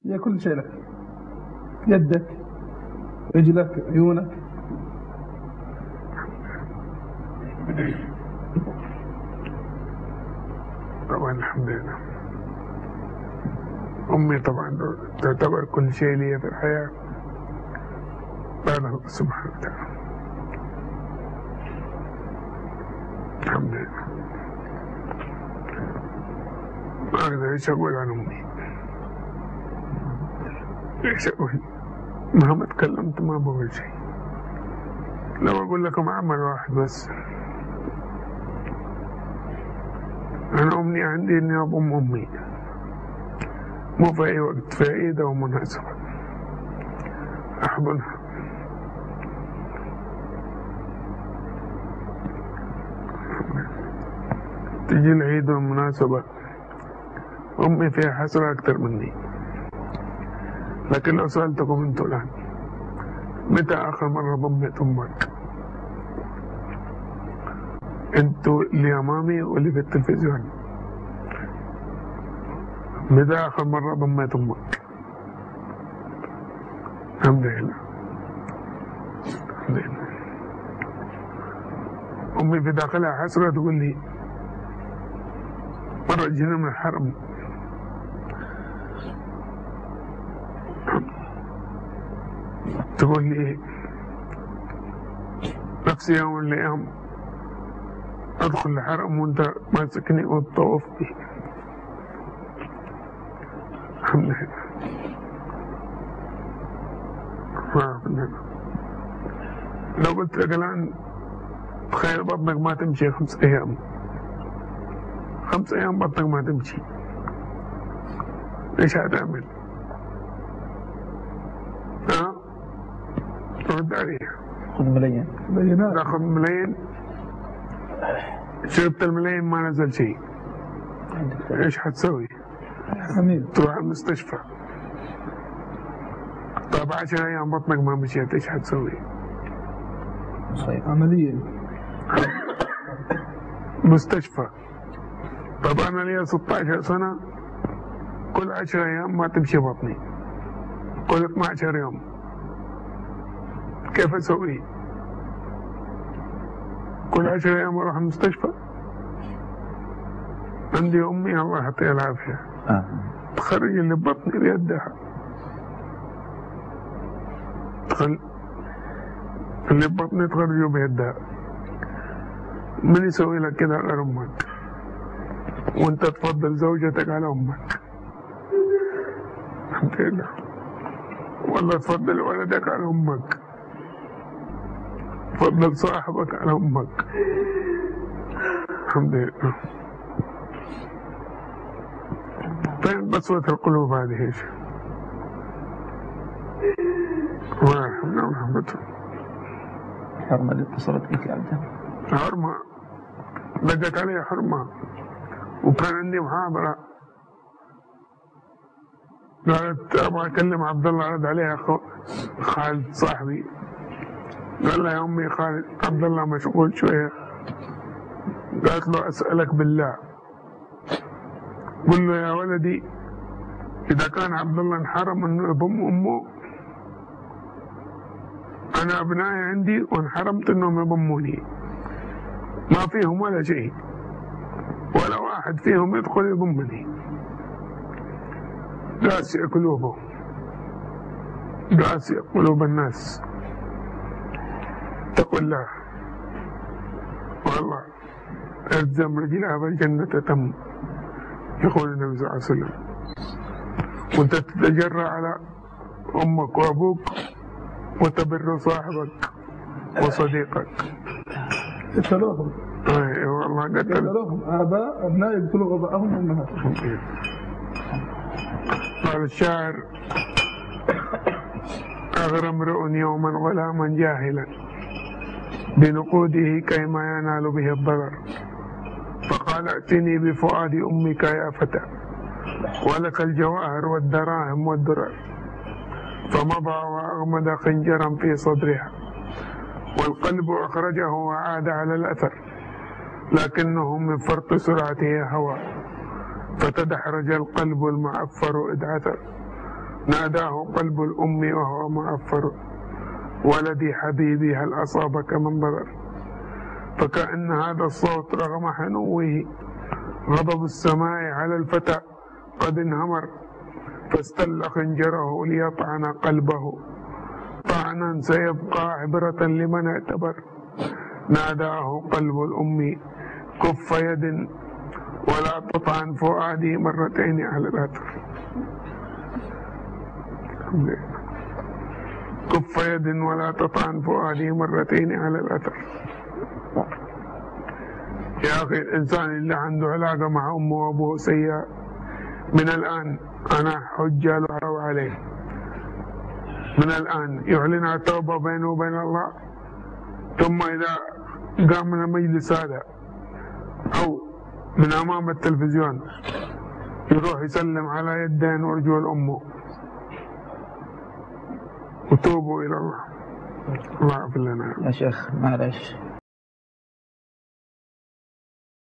هي كل شيء لك، يدك، رجلك، عيونك. طبعا الحمد لله. أمي طبعا تعتبر كل شيء لي في الحياة بعد الله سبحانه وتعالى. الحمد لله. ما أقدر إيش أقول عن أمي، إيش أقول؟ مهما تكلمت ما بقول شيء. لو أقول لكم عمل واحد بس، أنا أمنية عندي إني أضم أمي، مو في أي وقت، في أي دوا مناسبة أحضنها. تجي العيد والمناسبة أمي فيها حسرة أكثر مني. لكن لو سألتكم أنتوا الآن متى آخر مرة ضمت أمك؟ أنتوا اللي أمامي واللي في التلفزيون، متى آخر مرة ضمت أمك؟ الحمد لله. الحمد لله. أمي في داخلها حسرة تقول لي مرة جينا من الحرم تقول لي نفسي يوم من الأيام أدخل الحرم وأنت ماسكني وتطوف بي. الحمد لله. لو قلت لك الآن تخيل بطنك ما تمشي 5 أيام، 5 أيام بطنك ما تمشي، إيش هتعمل؟ ها؟ رد عليها. خذ ملايين. تاخذ ملايين، شربت الملايين ما نزل شيء، إيش حتسوي؟ تروح المستشفى. طيب 10 أيام بطنك ما مشيت، إيش حتسوي؟ عملية مستشفى. طب أنا لي 16 سنة كل 10 أيام ما تمشي بطني، كل 12 يوم، كيف أسوي؟ كل 10 أيام أروح المستشفى؟ عندي أمي الله يعطيها العافية تخرج اللي بطني بيدها، اللي بطني تخرجه بيدها. من يسوي لك كذا غير أمك؟ وأنت تفضل زوجتك على أمك، الحمد لله. ولا تفضل ولدك على أمك، تفضل صاحبك على أمك، الحمد لله. فين قسوة القلوب هذه؟ ايش؟ الله يرحمنا ورحمته. الحرمة اللي اتصلت بك يا عبد الله، حرمة دقت علي حرمة، وكان عندي محاضرة قالت أبغى أكلم عبد الله، رد عليها خالد صاحبي قال لها يا أمي خالد عبد الله مشغول شوية. قالت له أسألك بالله قل له يا ولدي إذا كان عبد الله انحرم إنه يضم أمه، أنا أبنائي عندي وانحرمت إنهم يضموني، ما فيهم ولا شيء، ولا واحد فيهم يدخل يضمني. قاسية قلوبهم، قاسية قلوب الناس. اتقوا الله والله، الزم رجلها فالجنة تم، يقول النبي صلى الله عليه وسلم. وانت تتجرأ على أمك وأبوك وتبر صاحبك وصديقك. قتلوهم. اي والله قتلوهم آباء أبناء يقتلوا آباءهم وأمهاتهم. قال الشاعر أغرى امرؤ يوما غلاما جاهلا بنقوده كيما ينال به الضرر، فقال ائتني بفؤاد أمك يا فتى ولك الجواهر والدراهم والدرر، فمضى وأغمد خنجرا في صدرها والقلب أخرجه وعاد على الأثر، لكنه من فرط سرعته هوى فتدحرج القلب المعفر إذ عثر، ناداه قلب الأم وهو معفر ولدي حبيبي هل أصابك من ضرر فكأن هذا الصوت رغم حنوه غضب السماء على الفتى قد انهمر فاستل خنجره ليطعن قلبه طعنا سيبقى عبرة لمن اعتبر ناداه قلب الأم كف يد ولا تطعن فؤادي مرتين على الأثر كف يد ولا تطعن فؤادي مرتين على الأثر. يا أخي الإنسان اللي عنده علاقة مع أمه وأبوه سيئة من الآن أنا حجة له عليه، من الآن يعلن توبة بينه وبين الله، ثم إذا قام من المجلس هذا أو من أمام التلفزيون يروح يسلم على يدين ورجول أمه وتوبوا إلى الله. الله يغفر لنا يا شيخ معلش